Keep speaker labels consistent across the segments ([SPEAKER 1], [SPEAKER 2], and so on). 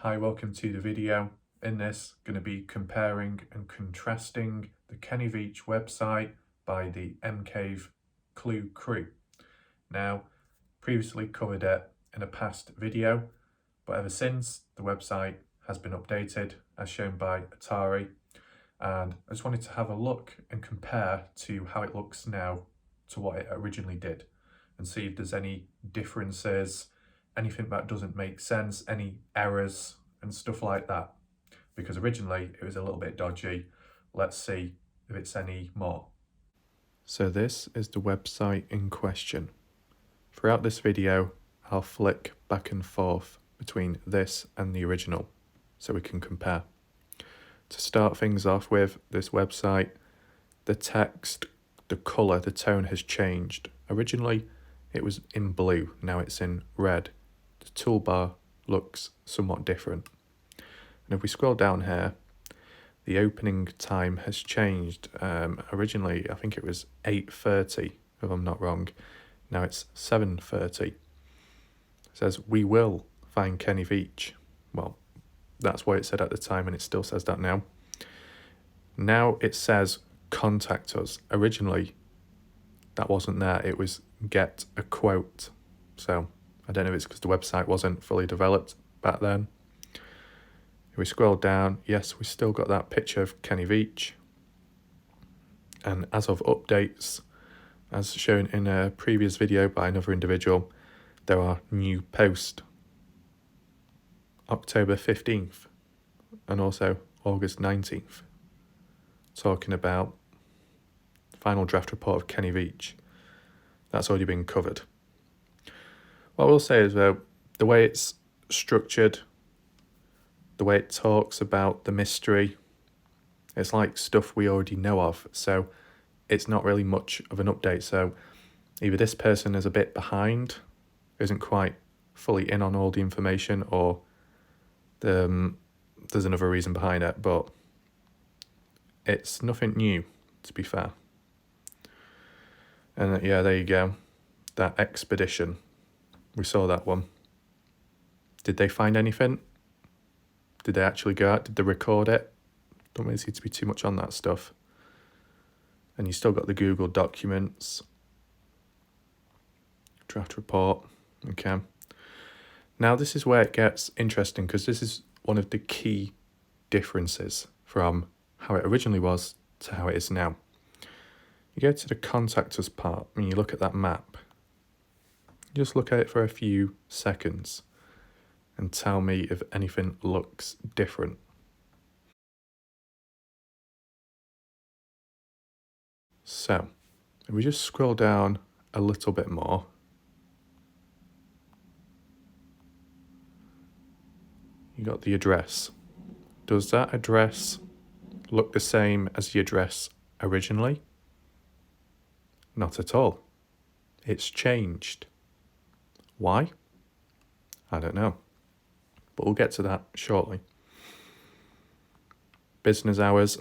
[SPEAKER 1] Hi, welcome to the video. In this, going to be comparing and contrasting the Veach website by the MCave Clue crew. Now, previously covered it in a past video, but ever since, the website has been updated as shown by Atari, and I just wanted to have a look and compare to how it looks now to what it originally did and see if there's any differences, anything that doesn't make sense, any errors and stuff like that, because originally it was a little bit dodgy. Let's see if it's any more. So this is the website in question. Throughout this video, I'll flick back and forth between this and the original so we can compare. To start things off with, this website, the text, the colour, the tone has changed. Originally it was in blue, now it's in red. The toolbar looks somewhat different. And if we scroll down here, the opening time has changed. Originally I think it was 8:30 if I'm not wrong. Now it's 7:30. It says, "We will find Kenny Veach." Well, that's what it said at the time and it still says that now. Now it says, "Contact us." Originally that wasn't there, it was "get a quote." So I don't know if it's because the website wasn't fully developed back then. If we scroll down, yes, we still got that picture of Kenny Veach. And as of updates, as shown in a previous video by another individual, there are new posts. October 15th and also August 19th, talking about final draft report of Kenny Veach. That's already been covered. What I will say is though, the way it's structured, the way it talks about the mystery, it's like stuff we already know of, so it's not really much of an update. So either this person is a bit behind, isn't quite fully in on all the information, or there's another reason behind it, but it's nothing new, to be fair. And yeah, there you go, that expedition, we saw that one. Did they find anything? Did they actually go out? Did they record it? Don't really seem to be too much on that stuff. And you still got the Google documents. Draft report. Okay. Now this is where it gets interesting, because this is one of the key differences from how it originally was to how it is now. You go to the contact us part and you look at that map. Just look at it for a few seconds and tell me if anything looks different. So, if we just scroll down a little bit more, you got the address. Does that address look the same as the address originally? Not at all. It's changed. Why? I don't know, but we'll get to that shortly. Business hours,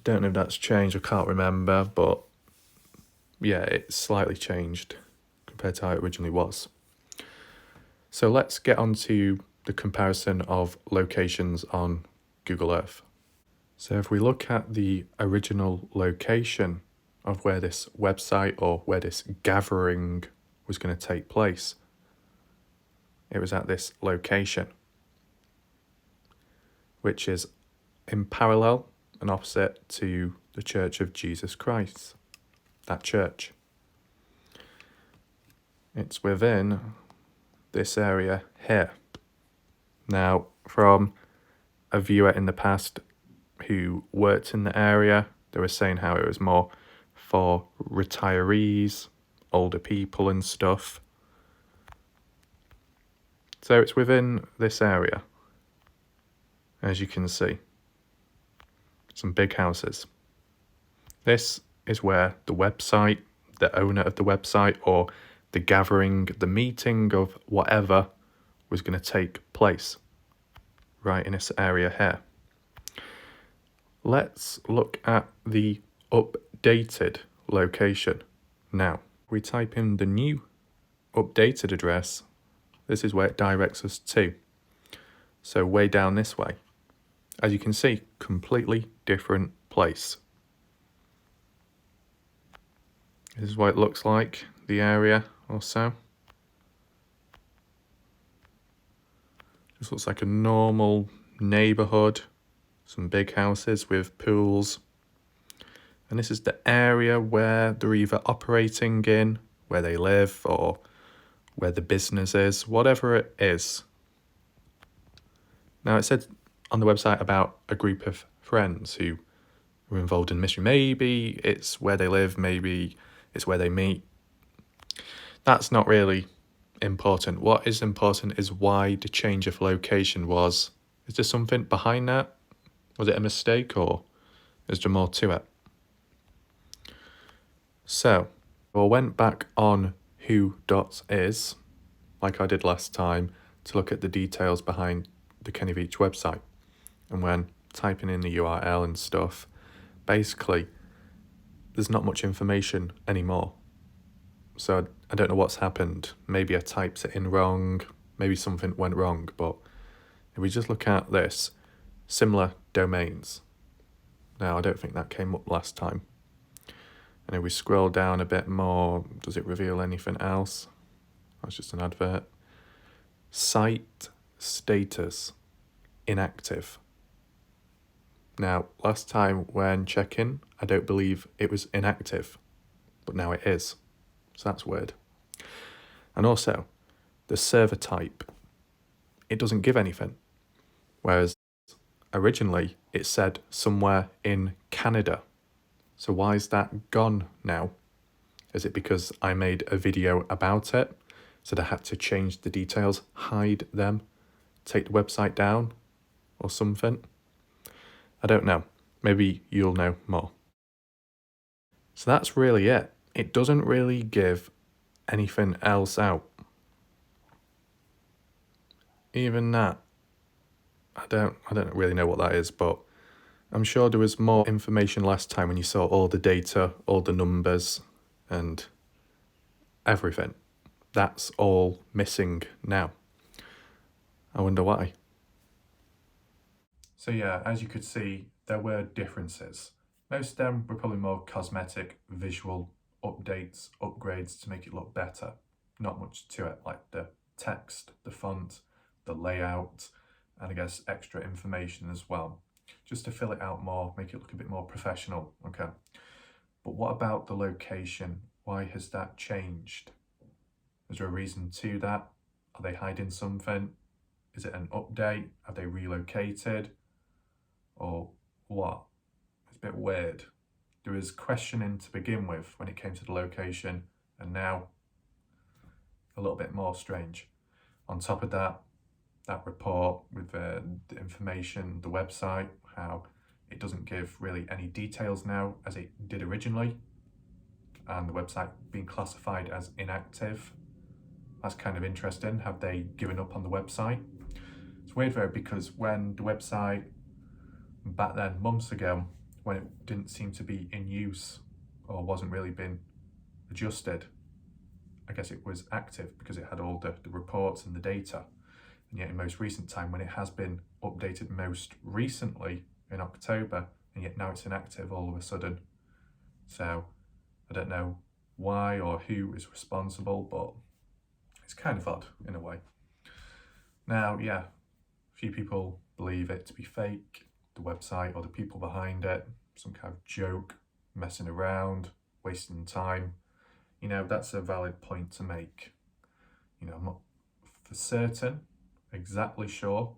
[SPEAKER 1] don't know if that's changed, I can't remember, but yeah, it's slightly changed compared to how it originally was. So let's get on to the comparison of locations on Google Earth. So if we look at the original location of where this website or where this gathering was going to take place, it was at this location, which is in parallel and opposite to the Church of Jesus Christ, that church. It's within this area here. Now, from a viewer in the past who worked in the area, they were saying how it was more for retirees, older people and stuff. So it's within this area, as you can see. Some big houses. This is where the website, the owner of the website, or the gathering, the meeting of whatever was going to take place, right in this area here. Let's look at the updated location now. We type in the new updated address. This is where it directs us to. So way down this way. As you can see, completely different place. This is what it looks like, the area or so. Just looks like a normal neighbourhood, some big houses with pools. And this is the area where they're either operating in, where they live, or where the business is, whatever it is. Now, it said on the website about a group of friends who were involved in mystery. Maybe it's where they live, maybe it's where they meet. That's not really important. What is important is why the change of location was. Is there something behind that? Was it a mistake, or is there more to it? So, I went back on who.is, like I did last time, to look at the details behind the Kenny Veach website. And when typing in the URL and stuff, basically, there's not much information anymore. So I don't know what's happened. Maybe I typed it in wrong, maybe something went wrong, but if we just look at this, similar domains. Now, I don't think that came up last time. And if we scroll down a bit more, does it reveal anything else? That's just an advert. Site status inactive. Now, last time when checking, I don't believe it was inactive, but now it is. So that's weird. And also, the server type, it doesn't give anything. Whereas originally it said somewhere in Canada. So why is that gone now? Is it because I made a video about it? So I had to change the details, hide them, take the website down or something? I don't know. Maybe you'll know more. So that's really it. It doesn't really give anything else out. Even that, I don't really know what that is, but I'm sure there was more information last time when you saw all the data, all the numbers, and everything. That's all missing now. I wonder why. So yeah, as you could see, there were differences. Most of them were probably more cosmetic, visual updates, upgrades to make it look better. Not much to it, like the text, the font, the layout, and I guess extra information as well. Just to fill it out more, make it look a bit more professional, okay? But what about the location? Why has that changed? Is there a reason to that? Are they hiding something? Is it an update? Have they relocated? Or what? It's a bit weird. There was questioning to begin with when it came to the location, and now a little bit more strange. On top of that, that report with the information, the website, how it doesn't give really any details now as it did originally, and the website being classified as inactive. That's kind of interesting. Have they given up on the website? It's weird though, because when the website back then, months ago, when it didn't seem to be in use or wasn't really been adjusted, I guess it was active because it had all the reports and the data. And yet in most recent time, when it has been updated most recently in October, and yet now it's inactive all of a sudden. So I don't know why or who is responsible, but it's kind of odd in a way. Now, yeah, a few people believe it to be fake, the website or the people behind it, some kind of joke, messing around, wasting time. You know, that's a valid point to make. You know, I'm not for certain, exactly sure,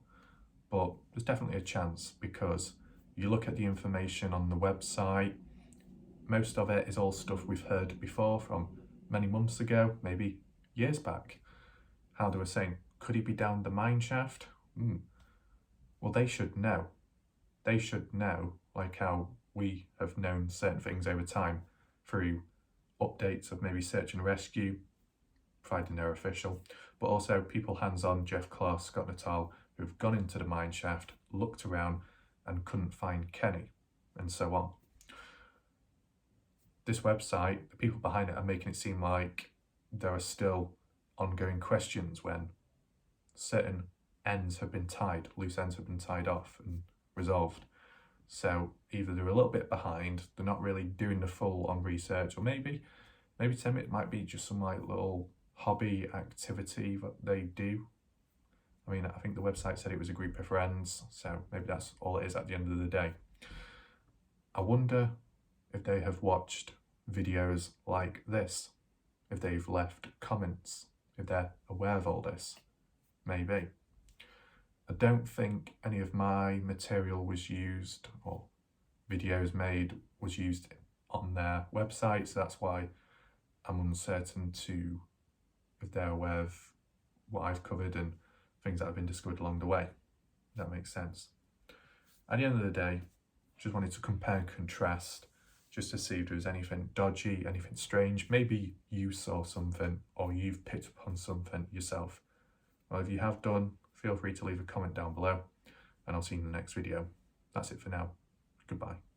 [SPEAKER 1] but there's definitely a chance because you look at the information on the website, most of it is all stuff we've heard before from many months ago, maybe years back. How they were saying, could he be down the mine shaft? Well, they should know. They should know, like how we have known certain things over time through updates of maybe search and rescue, providing they're official, but also people hands-on, Jeff Clark, Scott Natal, who've gone into the mine shaft, looked around and couldn't find Kenny, and so on. This website, the people behind it are making it seem like there are still ongoing questions when certain ends have been tied, loose ends have been tied off and resolved. So either they're a little bit behind, they're not really doing the full on research, or maybe to them it might be just some like little hobby activity that they do. I mean, I think the website said it was a group of friends, so maybe that's all it is at the end of the day. I wonder if they have watched videos like this, if they've left comments, if they're aware of all this. Maybe. I don't think any of my material was used, or videos made was used on their website, so that's why I'm uncertain if they're aware of what I've covered and things that have been discovered along the way. That makes sense. At the end of the day, just wanted to compare and contrast, just to see if there was anything dodgy, anything strange. Maybe you saw something, or you've picked up on something yourself. Well, if you have done, feel free to leave a comment down below, and I'll see you in the next video. That's it for now. Goodbye.